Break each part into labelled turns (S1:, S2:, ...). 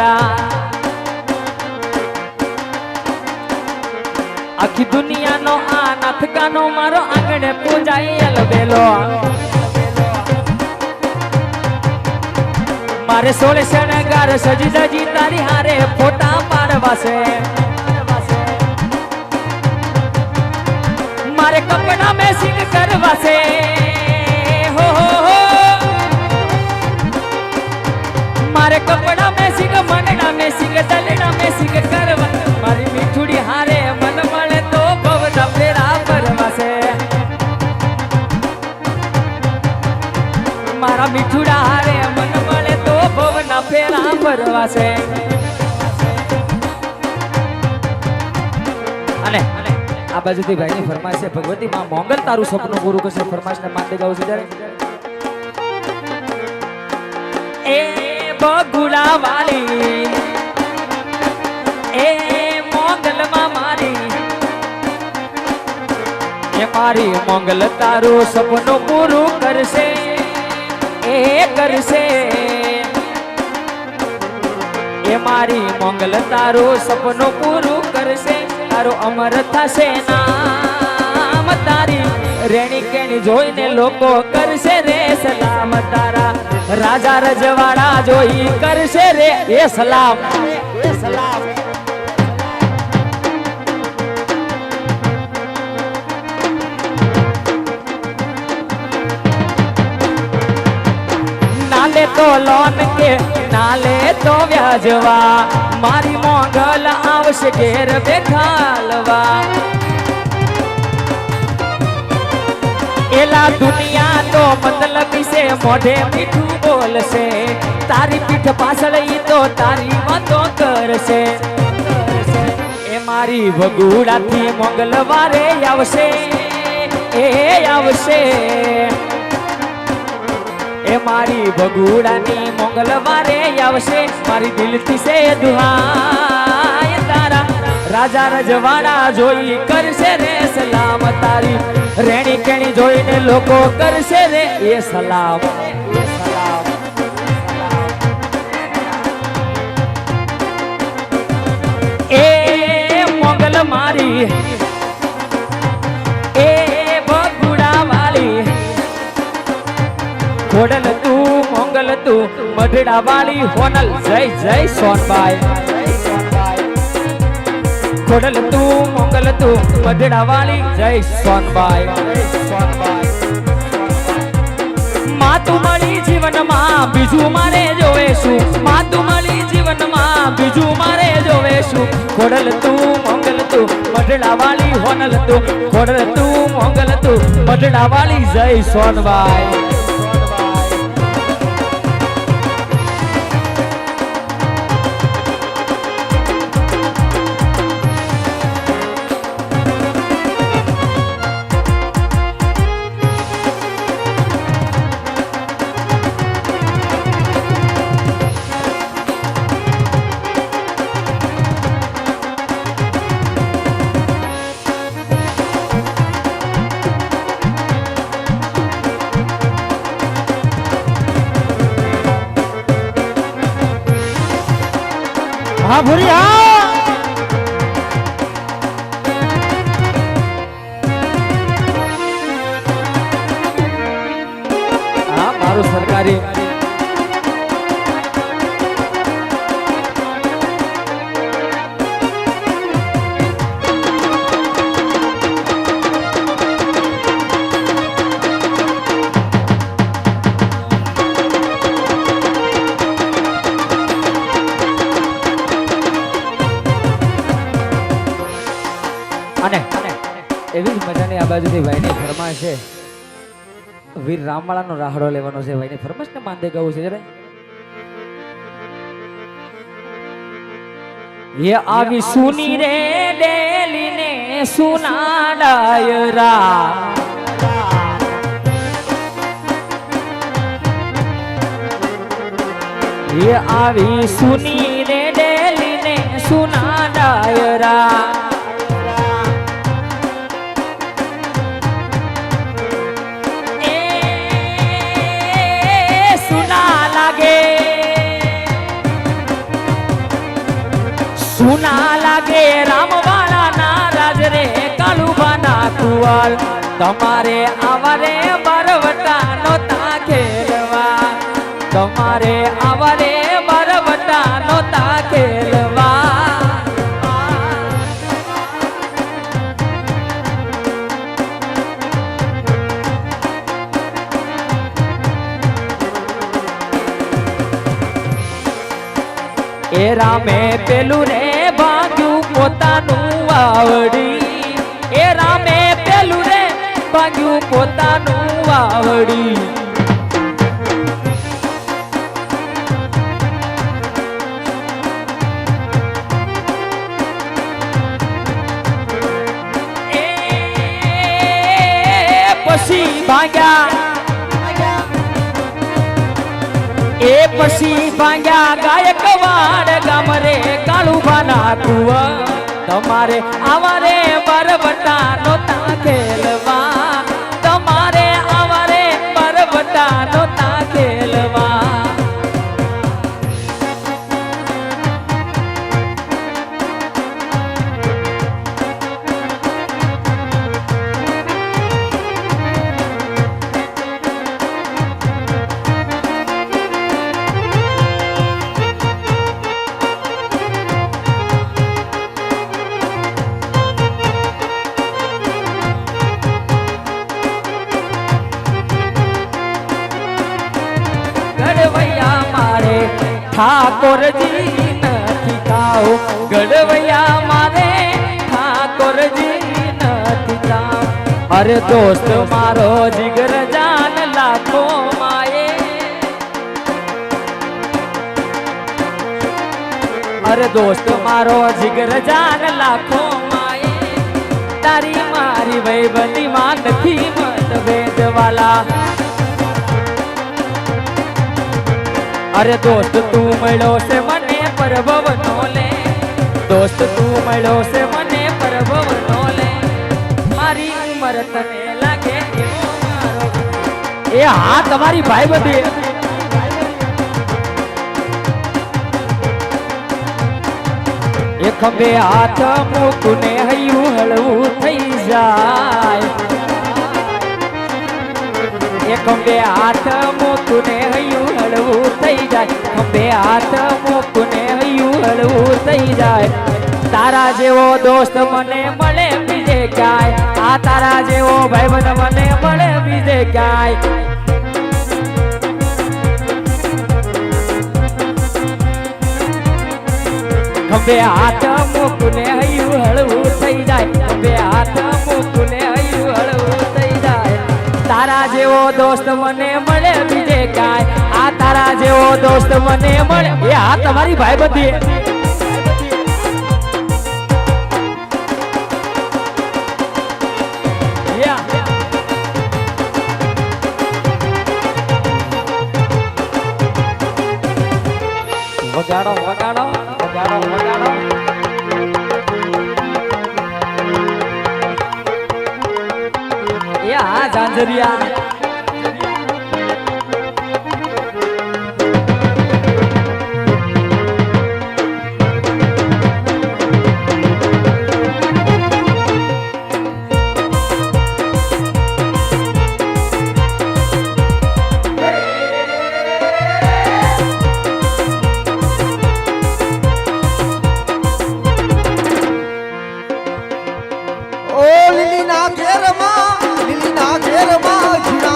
S1: તારા આખી દુનિયાનો આ નાથકાનો મારો આંગણે પૂજાય અલબેલો મારે સોળે શણગાર સજી સજી તારી હારે ફોટા પાડવાશે મારે કપડા મેસિંગ કરવાશે હો મારે કપડા મેસિંગ મનડા મેસિંગ દલડા મેસિંગ કરવા મારી મીઠુડી હારે મન મળે તો ભવના ફેરા ભરવાશે મારા મીઠુડા હારે મન મળે તો ભવના ફેરા ભરવાશે અને આ બાજુથી ભાઈની ફરમાઈશ છે ભગવતી માં મોંગલ તારું સપનું પૂરું કરશે ફરમાઈશને માંડી ગાઉં છું ત્યારે એ બગુડા વાલી એ મોંગલ માં મારી એ મારી મોંગલ તારું સપનું પૂરું કરશે એ કરશે એ મારી મોંગલ તારું સપનું પૂરું કરશે તારું અમર થશે નામ તારી રેણી કેણી જોઈને લોકો કરશે રે સલામ તારા રાજા રજવાડા જોઈ કરશે રે એ સલામ નાલે તો લોન કે નાલે તો વ્યાજવા મારી મોંગલ આવશે ઘેર બેઠાલવા એલા દુનિયા તો મતલબ છે મોઢે મીઠું બોલશે તારી પીઠ પાછળ ઈ તો તારી વાતો કરશે એ મારી ભગુડાથી મંગળવારે આવશે એ આવશે એ મારી ભગુડાની મંગળવારે આવશે મારી દિલથી છે દુહાય તારા રાજા રજવાડા જોઈ કરશે રે સલામ તારી રેણી કેણી જોઈને લોકો કરશે રે એ સલામ એ મોગલ મારી એ બગુડા વાલી ખોડલ તું મોંગલ તું મઢડા વાળી હોનલ જય જય સોનબાઈ ખોડલ તું મોંગલ તું મઢડા વાળી જય સોનબાઈ માં તું મળી જીવનમાં બીજું મારે જોવે શું માં તું મળી જીવનમાં બીજું મારે જોવે શું ખોડલ તું મોંગલ તું મઢડા વાળી હોનલ તું ખોડલ તું મોંગલ તું મઢડા વાળી જય સોનબાઈ હા ભૂરી હા મારું સરકારી એવી જ મજાની આ બાજુથી ભાઈની ફરમાશ છે વીર રામવાળાનો રાહડો લેવાનો છે ભાઈની ફરમાશને માંદે ગાવું છે જરા ये आवी सुनी रे डेली ने सुना डायरा ये आवी सुनी रे डेली ने सुना डायरा સુના લાગે રામવાળા ના રાજ રે કાળુબાના કુંવર તમારે આવા રે બરવટા નોતા ખેલવા તમારે આવા રે બરવટા નોતા ખેલવા એ રામે પેલું રે ભાગ્યું પોતાનું વાવડી એ રામે પેલું રે ભાગ્યું પોતાનું વાવડી એ પછી ભાગ્યા એ પછી ભાંગ્યા ગાયકવાડ ગામ રે કાળુબાના કુંવર તમારે આવા રે બરવટા નોતા ખેલવા તમારે આવા રે બરવટા નોતા ખેલવા ઠાકોરજી નથી થાવ ગઢવૈયા મારે ઠાકોરજી નથી થાવ અરે દોસ્ત મારો જીગર જાન લાખો માએ અરે દોસ્ત મારો જીગર જાન લાખો માએ તારી મારી વૈબંધી માં નથી મતભેદ વાલા અરે દોસ્ત તું મળ્યો છે મને પરભવ નો લે દોસ્ત તું મળ્યો છે મને પરભવ નો લે મારી ઉંમર તને લાગે એવો મારો એ હા તમારી ભાઈ બધી એ ખંભે હાથ મૂકને હૈયું હળવું થઈ જાય એ ખંભે હાથ મૂકને હૈયું હળવું થઈ જાય ખંભે હાથ મૂકને હૈયું હળવું થઈ જાય તારા જેવો દોસ્ત મને મળે બીજે ક્યાંય આ તારા જેવો ભાઈબંધ મને મળે બીજે ક્યાંય ખંભે હાથ મૂકને હૈયું હળવું થઈ જાય ખંભે હાથ મૂકને હૈયું હળવું થઈ જાય તારા જેવો દોસ્ત મને મળે બીજે ક્યાંય આ તારા જેવો દોસ્ત મને મળે એ આ તમારી ભાઈ બધી વગાડો વગાડો વગાડો વગાડો એ આ ઝાંઝરિયા
S2: લીલી ના ઘેરમાં ઝીણા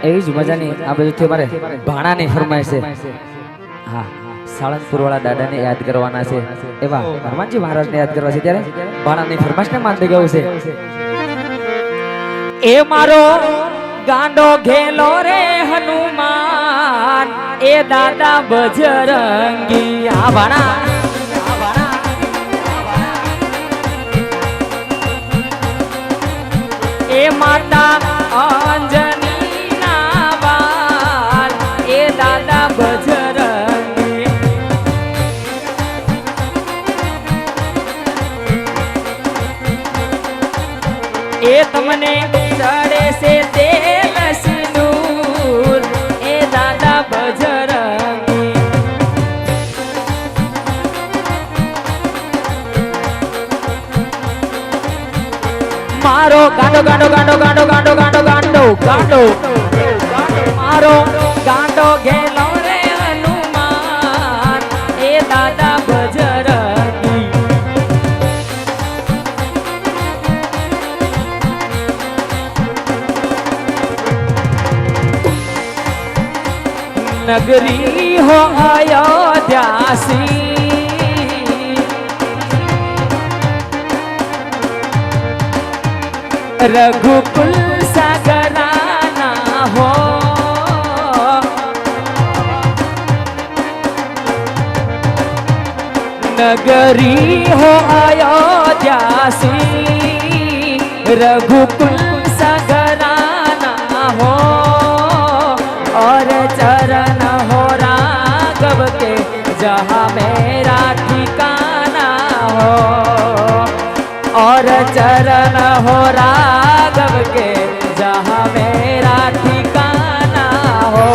S1: એવી જ મજાની આ બધું મારે ભાણાની ફરમાઈશ છે. હા, સાળંગપુર વાળા દાદાને યાદ કરવાના છે, એવા હનુમાનજી મહારાજને યાદ કરવા છે. ત્યારે ભાણાની ફરમાઈશને માનતે ગયું છે. એ મારો ગાંડો ઘેલો રે હનુમાન, એ દાદા બજરંગી. આ ભાણા એ માતા અંજની ના બાલ, એ દાદા બજરંગી. એ તમને ચડે છે તેલ સિંદૂર, એ દાદા બજરંગી. મારો ગાંડો ગાંડો ગાંડો ગાંડો ગાંડો ગાંડો ગાંડો ગાંડો મારો ગાંડો ઘેલો રે હનુમાન, એ દાદા બજરંગી. नगरी हो अयोध्यासी, रघुकुल सागराना हो. नगरी हो अयोध्यासी, रघुकुल सागराना हो. और चरण हो राघव के जहाँ मेरा ठिकाना हो. और चरण हो राघव के जहाँ मेरा ठिकाना हो.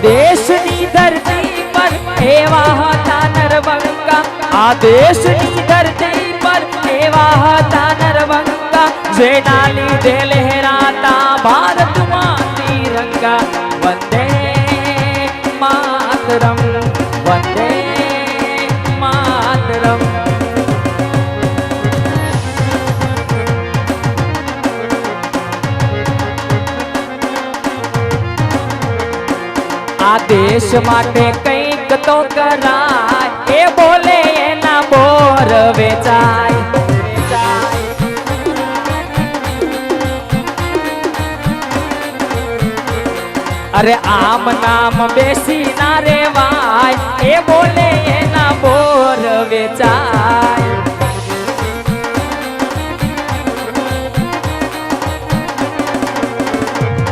S1: દેશની ધરતી પર એવા હતા નરવંકા. આ દેશની ધરતી પર એવા હતા નરવંકા, જેના લીધે લહેરાતા ભારતમાં તિરંગા. વંદે માતરમ, વંદે માતરમ. આ દેશ માટે કંઈક તો કરાય, એ બોલે એના બોર વેચાય. અરે આમ નામ બેસી ના રેવાય, એ બોલે એના બોર વેચાય.